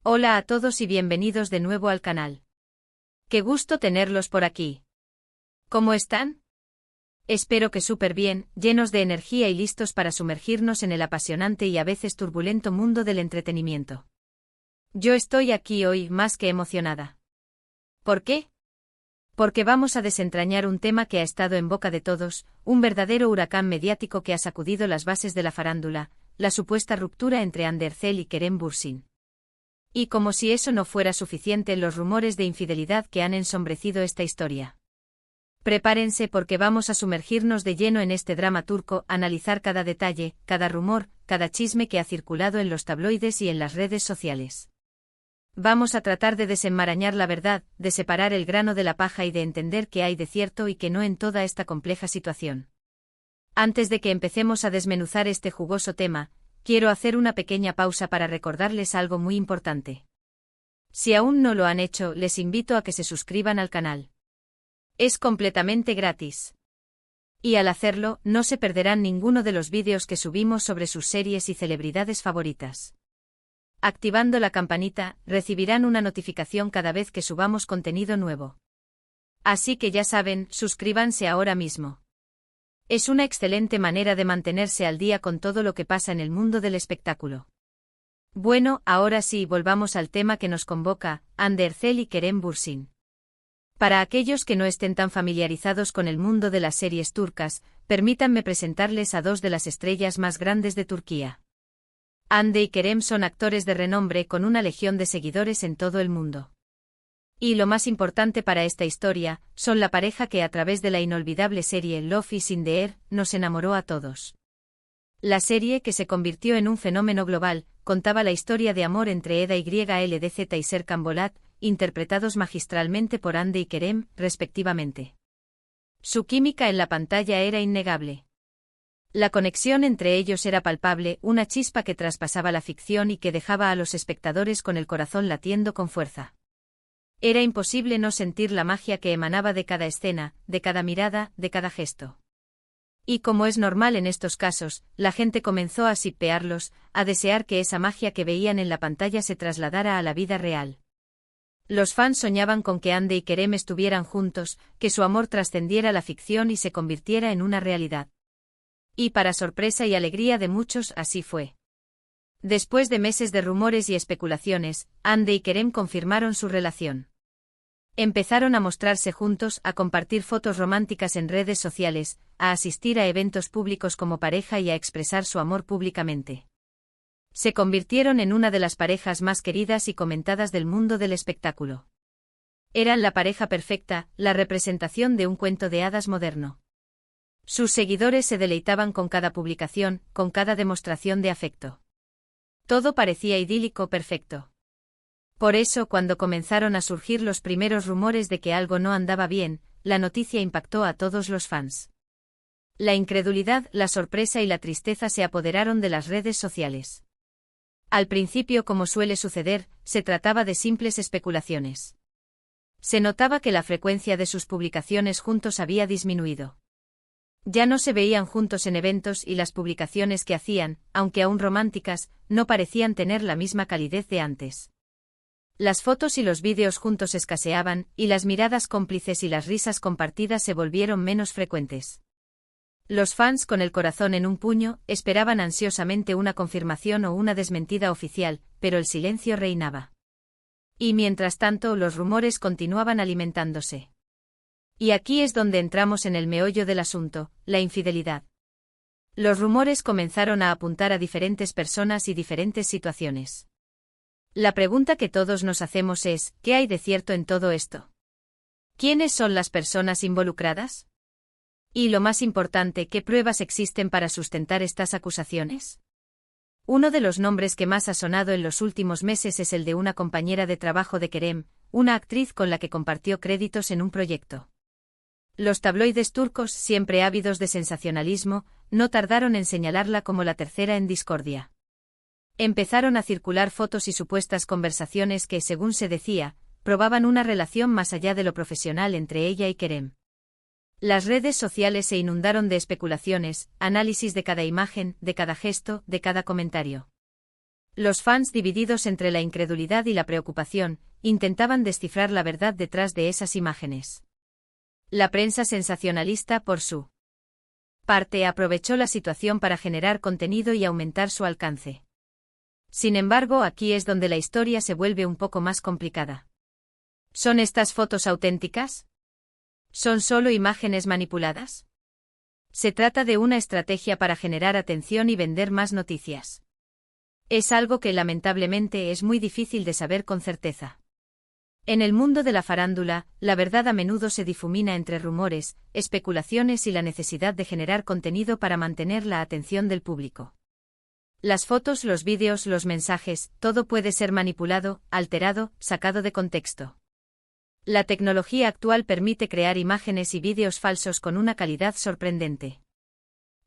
Hola a todos y bienvenidos de nuevo al canal. Qué gusto tenerlos por aquí. ¿Cómo están? Espero que súper bien, llenos de energía y listos para sumergirnos en el apasionante y a veces turbulento mundo del entretenimiento. Yo estoy aquí hoy más que emocionada. ¿Por qué? Porque vamos a desentrañar un tema que ha estado en boca de todos, un verdadero huracán mediático que ha sacudido las bases de la farándula, la supuesta ruptura entre Ander Zel y Kerem Bürsin. Y como si eso no fuera suficiente, los rumores de infidelidad que han ensombrecido esta historia. Prepárense porque vamos a sumergirnos de lleno en este drama turco, analizar cada detalle, cada rumor, cada chisme que ha circulado en los tabloides y en las redes sociales. Vamos a tratar de desenmarañar la verdad, de separar el grano de la paja y de entender qué hay de cierto y qué no en toda esta compleja situación. Antes de que empecemos a desmenuzar este jugoso tema, quiero hacer una pequeña pausa para recordarles algo muy importante. Si aún no lo han hecho, les invito a que se suscriban al canal. Es completamente gratis. Y al hacerlo, no se perderán ninguno de los vídeos que subimos sobre sus series y celebridades favoritas. Activando la campanita, recibirán una notificación cada vez que subamos contenido nuevo. Así que ya saben, suscríbanse ahora mismo. Es una excelente manera de mantenerse al día con todo lo que pasa en el mundo del espectáculo. Bueno, ahora sí, volvamos al tema que nos convoca, Ander Zel y Kerem Bürsin. Para aquellos que no estén tan familiarizados con el mundo de las series turcas, permítanme presentarles a dos de las estrellas más grandes de Turquía. Hande y Kerem son actores de renombre con una legión de seguidores en todo el mundo. Y lo más importante para esta historia, son la pareja que a través de la inolvidable serie Love is in the Air, nos enamoró a todos. La serie, que se convirtió en un fenómeno global, contaba la historia de amor entre Eda YLDZ y Serkan Bolat, interpretados magistralmente por Hande y Kerem, respectivamente. Su química en la pantalla era innegable. La conexión entre ellos era palpable, una chispa que traspasaba la ficción y que dejaba a los espectadores con el corazón latiendo con fuerza. Era imposible no sentir la magia que emanaba de cada escena, de cada mirada, de cada gesto. Y como es normal en estos casos, la gente comenzó a shippearlos, a desear que esa magia que veían en la pantalla se trasladara a la vida real. Los fans soñaban con que Hande y Kerem estuvieran juntos, que su amor trascendiera la ficción y se convirtiera en una realidad. Y para sorpresa y alegría de muchos, así fue. Después de meses de rumores y especulaciones, Hande y Kerem confirmaron su relación. Empezaron a mostrarse juntos, a compartir fotos románticas en redes sociales, a asistir a eventos públicos como pareja y a expresar su amor públicamente. Se convirtieron en una de las parejas más queridas y comentadas del mundo del espectáculo. Eran la pareja perfecta, la representación de un cuento de hadas moderno. Sus seguidores se deleitaban con cada publicación, con cada demostración de afecto. Todo parecía idílico, perfecto. Por eso, cuando comenzaron a surgir los primeros rumores de que algo no andaba bien, la noticia impactó a todos los fans. La incredulidad, la sorpresa y la tristeza se apoderaron de las redes sociales. Al principio, como suele suceder, se trataba de simples especulaciones. Se notaba que la frecuencia de sus publicaciones juntos había disminuido. Ya no se veían juntos en eventos y las publicaciones que hacían, aunque aún románticas, no parecían tener la misma calidez de antes. Las fotos y los vídeos juntos escaseaban, y las miradas cómplices y las risas compartidas se volvieron menos frecuentes. Los fans, con el corazón en un puño, esperaban ansiosamente una confirmación o una desmentida oficial, pero el silencio reinaba. Y mientras tanto, los rumores continuaban alimentándose. Y aquí es donde entramos en el meollo del asunto, la infidelidad. Los rumores comenzaron a apuntar a diferentes personas y diferentes situaciones. La pregunta que todos nos hacemos es, ¿qué hay de cierto en todo esto? ¿Quiénes son las personas involucradas? Y lo más importante, ¿qué pruebas existen para sustentar estas acusaciones? Uno de los nombres que más ha sonado en los últimos meses es el de una compañera de trabajo de Kerem, una actriz con la que compartió créditos en un proyecto. Los tabloides turcos, siempre ávidos de sensacionalismo, no tardaron en señalarla como la tercera en discordia. Empezaron a circular fotos y supuestas conversaciones que, según se decía, probaban una relación más allá de lo profesional entre ella y Kerem. Las redes sociales se inundaron de especulaciones, análisis de cada imagen, de cada gesto, de cada comentario. Los fans, divididos entre la incredulidad y la preocupación, intentaban descifrar la verdad detrás de esas imágenes. La prensa sensacionalista, por su parte, aprovechó la situación para generar contenido y aumentar su alcance. Sin embargo, aquí es donde la historia se vuelve un poco más complicada. ¿Son estas fotos auténticas? ¿Son solo imágenes manipuladas? ¿Se trata de una estrategia para generar atención y vender más noticias? Es algo que lamentablemente es muy difícil de saber con certeza. En el mundo de la farándula, la verdad a menudo se difumina entre rumores, especulaciones y la necesidad de generar contenido para mantener la atención del público. Las fotos, los vídeos, los mensajes, todo puede ser manipulado, alterado, sacado de contexto. La tecnología actual permite crear imágenes y vídeos falsos con una calidad sorprendente.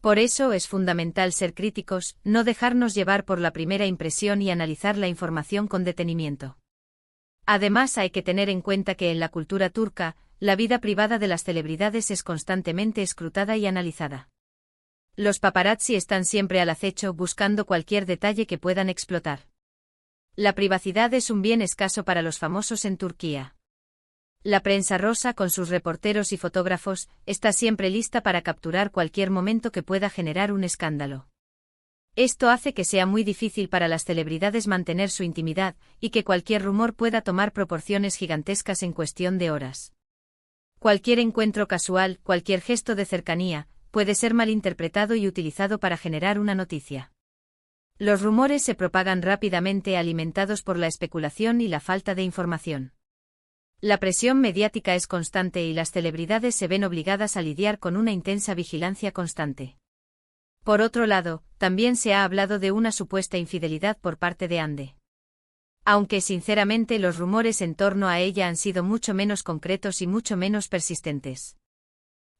Por eso es fundamental ser críticos, no dejarnos llevar por la primera impresión y analizar la información con detenimiento. Además, hay que tener en cuenta que en la cultura turca, la vida privada de las celebridades es constantemente escrutada y analizada. Los paparazzi están siempre al acecho buscando cualquier detalle que puedan explotar. La privacidad es un bien escaso para los famosos en Turquía. La prensa rosa, con sus reporteros y fotógrafos, está siempre lista para capturar cualquier momento que pueda generar un escándalo. Esto hace que sea muy difícil para las celebridades mantener su intimidad, y que cualquier rumor pueda tomar proporciones gigantescas en cuestión de horas. Cualquier encuentro casual, cualquier gesto de cercanía, puede ser malinterpretado y utilizado para generar una noticia. Los rumores se propagan rápidamente, alimentados por la especulación y la falta de información. La presión mediática es constante y las celebridades se ven obligadas a lidiar con una intensa vigilancia constante. Por otro lado, también se ha hablado de una supuesta infidelidad por parte de Hande. Aunque sinceramente los rumores en torno a ella han sido mucho menos concretos y mucho menos persistentes.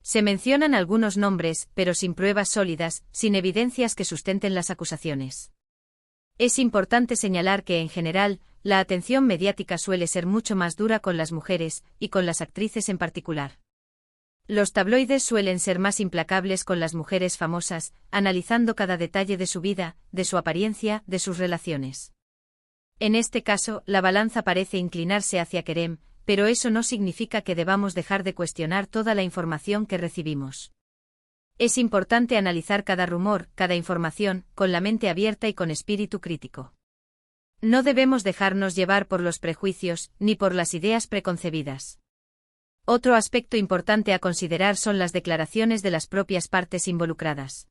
Se mencionan algunos nombres, pero sin pruebas sólidas, sin evidencias que sustenten las acusaciones. Es importante señalar que en general, la atención mediática suele ser mucho más dura con las mujeres, y con las actrices en particular. Los tabloides suelen ser más implacables con las mujeres famosas, analizando cada detalle de su vida, de su apariencia, de sus relaciones. En este caso, la balanza parece inclinarse hacia Kerem, pero eso no significa que debamos dejar de cuestionar toda la información que recibimos. Es importante analizar cada rumor, cada información, con la mente abierta y con espíritu crítico. No debemos dejarnos llevar por los prejuicios, ni por las ideas preconcebidas. Otro aspecto importante a considerar son las declaraciones de las propias partes involucradas.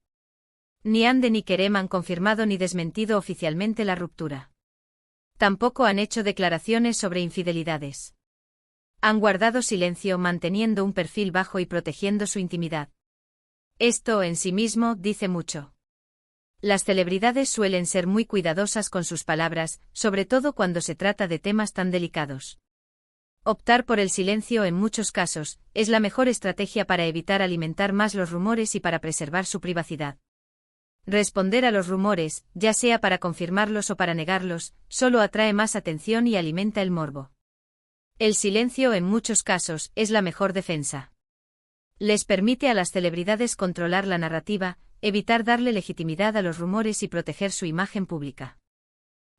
Ni Hande ni Kerem han confirmado ni desmentido oficialmente la ruptura. Tampoco han hecho declaraciones sobre infidelidades. Han guardado silencio, manteniendo un perfil bajo y protegiendo su intimidad. Esto en sí mismo dice mucho. Las celebridades suelen ser muy cuidadosas con sus palabras, sobre todo cuando se trata de temas tan delicados. Optar por el silencio en muchos casos es la mejor estrategia para evitar alimentar más los rumores y para preservar su privacidad. Responder a los rumores, ya sea para confirmarlos o para negarlos, solo atrae más atención y alimenta el morbo. El silencio en muchos casos es la mejor defensa. Les permite a las celebridades controlar la narrativa, evitar darle legitimidad a los rumores y proteger su imagen pública.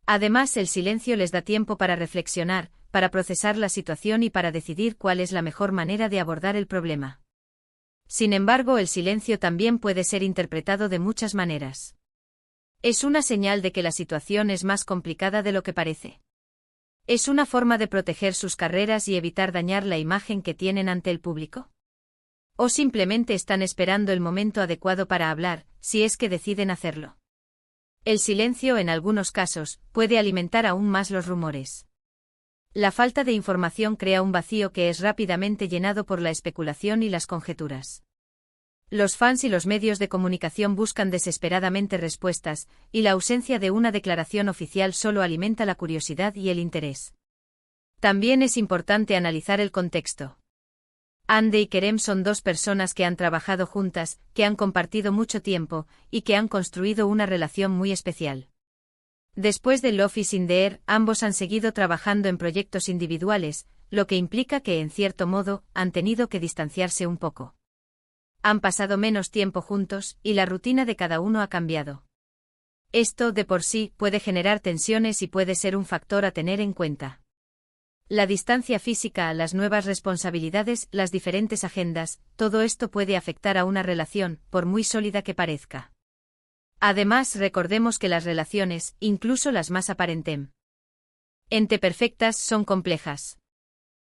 Además, el silencio les da tiempo para reflexionar, para procesar la situación y para decidir cuál es la mejor manera de abordar el problema. Sin embargo, el silencio también puede ser interpretado de muchas maneras. ¿Es una señal de que la situación es más complicada de lo que parece? ¿Es una forma de proteger sus carreras y evitar dañar la imagen que tienen ante el público? ¿O simplemente están esperando el momento adecuado para hablar, si es que deciden hacerlo? El silencio, en algunos casos, puede alimentar aún más los rumores. La falta de información crea un vacío que es rápidamente llenado por la especulación y las conjeturas. Los fans y los medios de comunicación buscan desesperadamente respuestas, y la ausencia de una declaración oficial solo alimenta la curiosidad y el interés. También es importante analizar el contexto. Hande y Kerem son dos personas que han trabajado juntas, que han compartido mucho tiempo, y que han construido una relación muy especial. Después de Love is in the Air, ambos han seguido trabajando en proyectos individuales, lo que implica que, en cierto modo, han tenido que distanciarse un poco. Han pasado menos tiempo juntos, y la rutina de cada uno ha cambiado. Esto, de por sí, puede generar tensiones y puede ser un factor a tener en cuenta. La distancia física, las nuevas responsabilidades, las diferentes agendas, todo esto puede afectar a una relación, por muy sólida que parezca. Además, recordemos que las relaciones, incluso las más aparentemente perfectas, son complejas.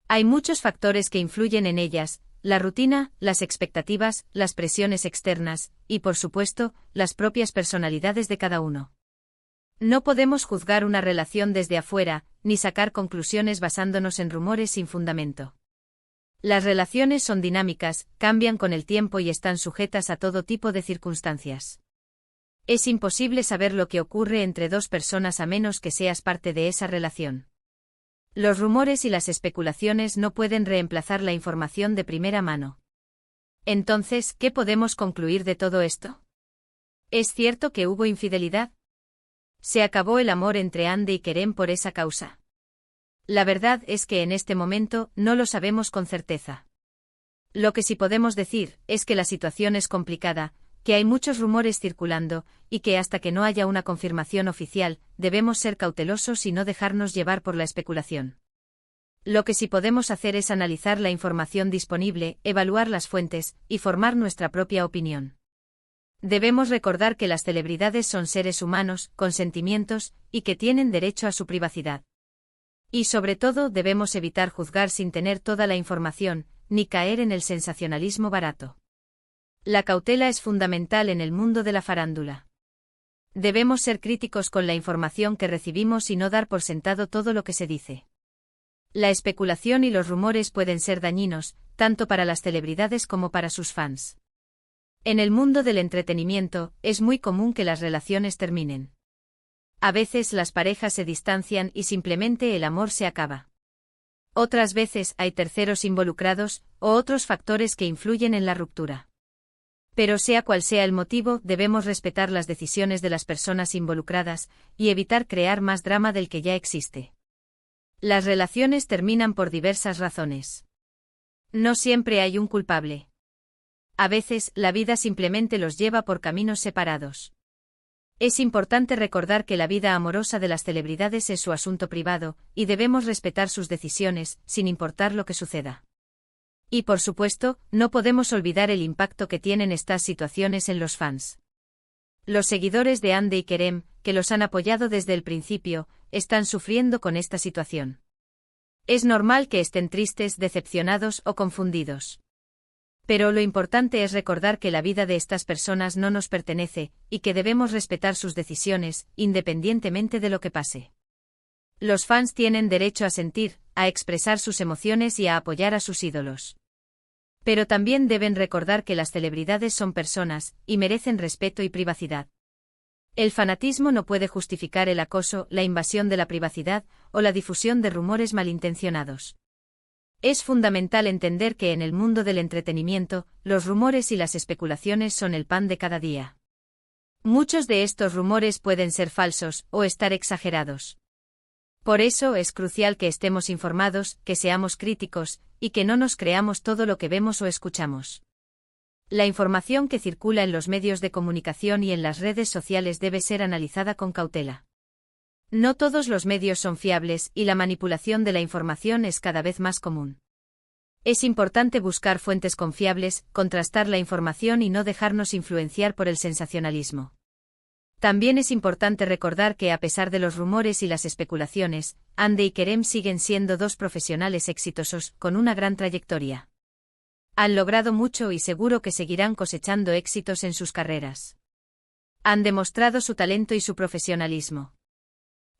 Hay muchos factores que influyen en ellas: la rutina, las expectativas, las presiones externas, y por supuesto, las propias personalidades de cada uno. No podemos juzgar una relación desde afuera, ni sacar conclusiones basándonos en rumores sin fundamento. Las relaciones son dinámicas, cambian con el tiempo y están sujetas a todo tipo de circunstancias. Es imposible saber lo que ocurre entre dos personas a menos que seas parte de esa relación. Los rumores y las especulaciones no pueden reemplazar la información de primera mano. Entonces, ¿qué podemos concluir de todo esto? ¿Es cierto que hubo infidelidad? ¿Se acabó el amor entre Ande y Kerem por esa causa? La verdad es que en este momento no lo sabemos con certeza. Lo que sí podemos decir es que la situación es complicada, que hay muchos rumores circulando, y que hasta que no haya una confirmación oficial, debemos ser cautelosos y no dejarnos llevar por la especulación. Lo que sí podemos hacer es analizar la información disponible, evaluar las fuentes, y formar nuestra propia opinión. Debemos recordar que las celebridades son seres humanos, con sentimientos, y que tienen derecho a su privacidad. Y sobre todo debemos evitar juzgar sin tener toda la información, ni caer en el sensacionalismo barato. La cautela es fundamental en el mundo de la farándula. Debemos ser críticos con la información que recibimos y no dar por sentado todo lo que se dice. La especulación y los rumores pueden ser dañinos, tanto para las celebridades como para sus fans. En el mundo del entretenimiento, es muy común que las relaciones terminen. A veces las parejas se distancian y simplemente el amor se acaba. Otras veces hay terceros involucrados, o otros factores que influyen en la ruptura. Pero sea cual sea el motivo, debemos respetar las decisiones de las personas involucradas, y evitar crear más drama del que ya existe. Las relaciones terminan por diversas razones. No siempre hay un culpable. A veces, la vida simplemente los lleva por caminos separados. Es importante recordar que la vida amorosa de las celebridades es su asunto privado, y debemos respetar sus decisiones, sin importar lo que suceda. Y por supuesto, no podemos olvidar el impacto que tienen estas situaciones en los fans. Los seguidores de Ande y Kerem, que los han apoyado desde el principio, están sufriendo con esta situación. Es normal que estén tristes, decepcionados o confundidos. Pero lo importante es recordar que la vida de estas personas no nos pertenece, y que debemos respetar sus decisiones, independientemente de lo que pase. Los fans tienen derecho a sentir, a expresar sus emociones y a apoyar a sus ídolos. Pero también deben recordar que las celebridades son personas, y merecen respeto y privacidad. El fanatismo no puede justificar el acoso, la invasión de la privacidad, o la difusión de rumores malintencionados. Es fundamental entender que en el mundo del entretenimiento, los rumores y las especulaciones son el pan de cada día. Muchos de estos rumores pueden ser falsos, o estar exagerados. Por eso es crucial que estemos informados, que seamos críticos, y que no nos creamos todo lo que vemos o escuchamos. La información que circula en los medios de comunicación y en las redes sociales debe ser analizada con cautela. No todos los medios son fiables y la manipulación de la información es cada vez más común. Es importante buscar fuentes confiables, contrastar la información y no dejarnos influenciar por el sensacionalismo. También es importante recordar que a pesar de los rumores y las especulaciones, Ande y Kerem siguen siendo dos profesionales exitosos, con una gran trayectoria. Han logrado mucho y seguro que seguirán cosechando éxitos en sus carreras. Han demostrado su talento y su profesionalismo.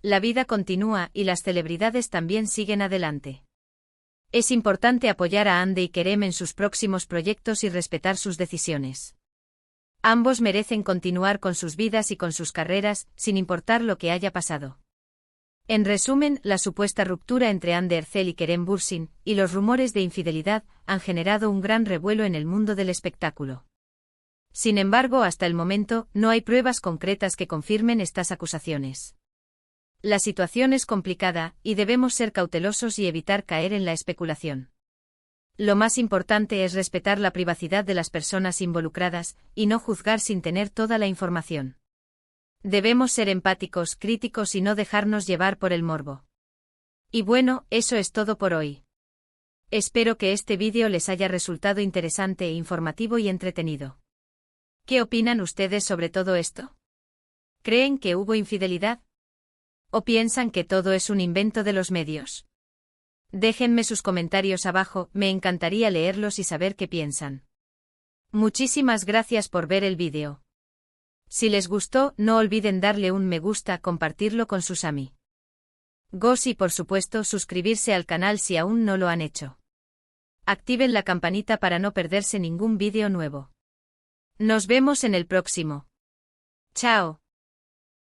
La vida continúa y las celebridades también siguen adelante. Es importante apoyar a Ande y Kerem en sus próximos proyectos y respetar sus decisiones. Ambos merecen continuar con sus vidas y con sus carreras, sin importar lo que haya pasado. En resumen, la supuesta ruptura entre Hande Erçel y Kerem Bürsin, y los rumores de infidelidad, han generado un gran revuelo en el mundo del espectáculo. Sin embargo, hasta el momento, no hay pruebas concretas que confirmen estas acusaciones. La situación es complicada, y debemos ser cautelosos y evitar caer en la especulación. Lo más importante es respetar la privacidad de las personas involucradas, y no juzgar sin tener toda la información. Debemos ser empáticos, críticos y no dejarnos llevar por el morbo. Y bueno, eso es todo por hoy. Espero que este vídeo les haya resultado interesante, informativo y entretenido. ¿Qué opinan ustedes sobre todo esto? ¿Creen que hubo infidelidad? ¿O piensan que todo es un invento de los medios? Déjenme sus comentarios abajo, me encantaría leerlos y saber qué piensan. Muchísimas gracias por ver el vídeo. Si les gustó, no olviden darle un me gusta, compartirlo con sus amigos y por supuesto suscribirse al canal si aún no lo han hecho. Activen la campanita para no perderse ningún vídeo nuevo. Nos vemos en el próximo. Chao.